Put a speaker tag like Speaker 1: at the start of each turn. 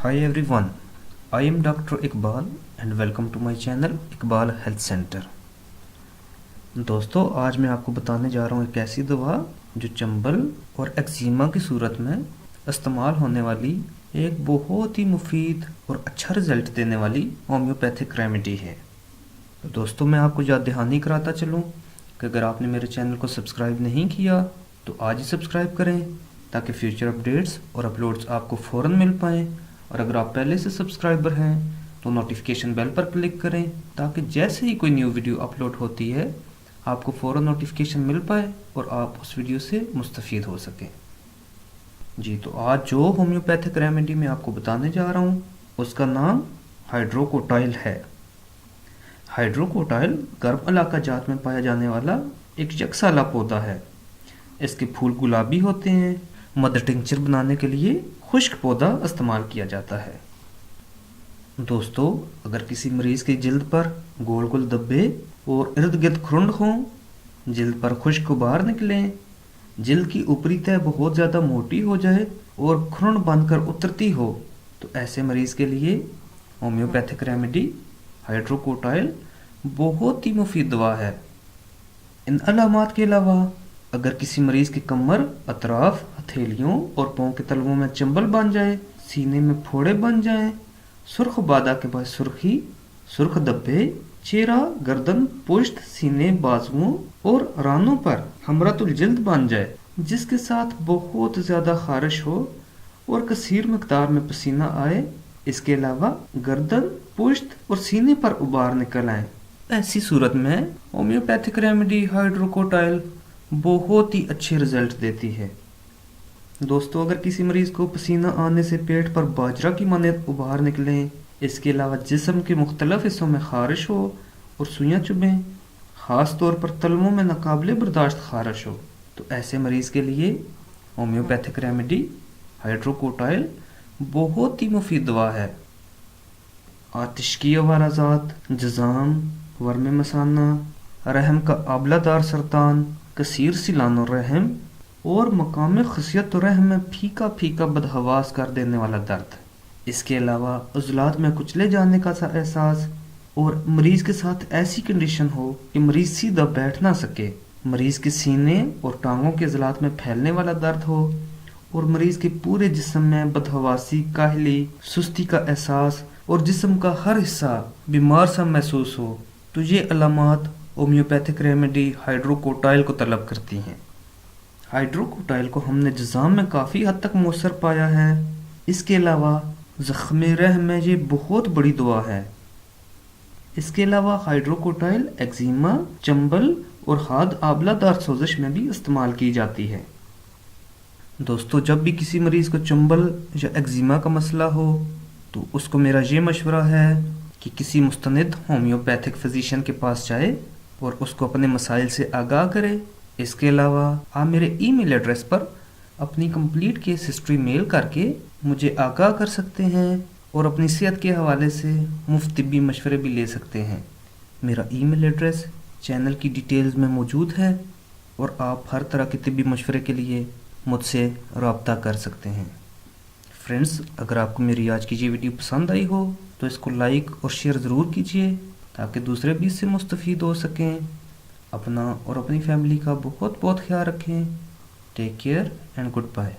Speaker 1: Hi everyone, I am Dr. Iqbal and welcome to my channel Iqbal Health Center. दोस्तों आज मैं आपको बताने जा रहा हूँ एक ऐसी दवा जो चंबल और एक्जिमा की सूरत में इस्तेमाल होने वाली एक बहुत ही मुफीद और अच्छा रिजल्ट देने वाली होम्योपैथिक रेमेडी है। तो दोस्तों मैं आपको याद दहानी कराता चलूँ कि अगर आपने मेरे चैनल को सब्सक्राइब नहीं किया तो आज ही सब्सक्राइब करें ताकि फ्यूचर अपडेट्स और अपलोड्स आपको फ़ौरन मिल पाएँ। और अगर आप पहले से सब्सक्राइबर हैं तो नोटिफिकेशन बेल पर क्लिक करें ताकि जैसे ही कोई न्यू वीडियो अपलोड होती है आपको फ़ौरन नोटिफिकेशन मिल पाए और आप उस वीडियो से मुस्तफ़ीद हो सकें। जी तो आज जो होम्योपैथिक रेमेडी मैं आपको बताने जा रहा हूँ उसका नाम हाइड्रोकोटाइल है। हाइड्रोकोटाइल गर्म इलाका जात में पाया जाने वाला एक यकसाला पौधा है। इसके फूल गुलाबी होते हैं। मदर टिंचर बनाने के लिए खुश्क पौधा इस्तेमाल किया जाता है। दोस्तों अगर किसी मरीज़ की जिल्द पर गोल गोल धब्बे और इर्द गिर्द खुरंड हों, जिल्द पर खुश्क गुबार निकलें, जिल्द की ऊपरी तह बहुत ज़्यादा मोटी हो जाए और खुरंड बनकर उतरती हो तो ऐसे मरीज़ के लिए होम्योपैथिक रेमेडी हाइड्रोकोटाइल बहुत ही मुफीद दवा है। इन अलामात के अलावा अगर किसी मरीज़ की कमर, अतराफ, हथेलियों और पाँव के तलवों में चंबल बन जाए, सीने में फोड़े बन जाएं, सुर्ख बादा के बाद सुर्खी, सुर्ख धब्बे, चेहरा, गर्दन, पुश्त, सीने, बाजुओं और रानों पर हमरातुल जिल्द बन जाए जिसके साथ बहुत ज़्यादा खारिश हो और कसीर मकदार में पसीना आए, इसके अलावा गर्दन, पुश्त और सीने पर उबार निकल आए, ऐसी सूरत में होम्योपैथिक रेमेडी हाइड्रोकोटाइल बहुत ही अच्छे रिजल्ट देती है। दोस्तों अगर किसी मरीज़ को पसीना आने से पेट पर बाजरा की मानद उबार निकलें, इसके अलावा जिस्म के मुख्तलिफ हिस्सों में खारिश हो और सुइयाँ चुभें, ख़ास तौर पर तलवों में नाकाबिले बर्दाश्त खारिश हो तो ऐसे मरीज़ के लिए होम्योपैथिक रेमेडी हाइड्रोकोटाइल बहुत ही मुफीद दवा है। आतिशगी अवाराज़ात, जज़ाम, वर्म मसाना, रहम का आबलादार सरतान, कसीर सिलानो रहम और मकाम खसियत रहम में फीका फीका बदहवास कर देने वाला दर्द, इसके अलावा उज़लात में कुचले जाने का सा एहसास और मरीज़ के साथ ऐसी कंडीशन हो कि मरीज़ सीधा बैठ ना सके, मरीज़ के सीने और टांगों के उज़लात में फैलने वाला दर्द हो और मरीज़ के पूरे जिस्म में बदहवासी, काहली, सुस्ती का एहसास और जिस्म का हर हिस्सा बीमार सा महसूस हो तो ये अलामात होम्योपैथिक रेमेडी हाइड्रोकोटाइल को तलब करती हैं। हाइड्रोकोटाइल को हमने जज़ाम में काफ़ी हद तक मौसर पाया है। इसके अलावा ज़ख्म रहम में ये बहुत बड़ी दवा है। इसके अलावा हाइड्रोकोटाइल एक्जिमा, चंबल और हाद आबलादार सोजिश में भी इस्तेमाल की जाती है। दोस्तों जब भी किसी मरीज़ को चंबल या एक्जिमा का मसला हो तो उसको मेरा ये मशवरा है कि किसी मुस्तनिद होम्योपैथिक फिजिशियन के पास जाए और उसको अपने मसाइल से आगाह करे। इसके अलावा आप मेरे ईमेल एड्रेस पर अपनी कंप्लीट केस हिस्ट्री मेल करके मुझे आगाह कर सकते हैं और अपनी सेहत के हवाले से मुफ्त तिब्बी मशवरे भी ले सकते हैं। मेरा ईमेल एड्रेस चैनल की डिटेल्स में मौजूद है और आप हर तरह के तिब्बी मशवरे के लिए मुझसे रब्ता कर सकते हैं। फ्रेंड्स अगर आपको मेरी आज की ये वीडियो पसंद आई हो तो इसको लाइक और शेयर ज़रूर कीजिए ताकि दूसरे भी इससे मुस्तफ़ीद हो सकें। अपना और अपनी फैमिली का बहुत बहुत ख्याल रखें। Take care and good bye.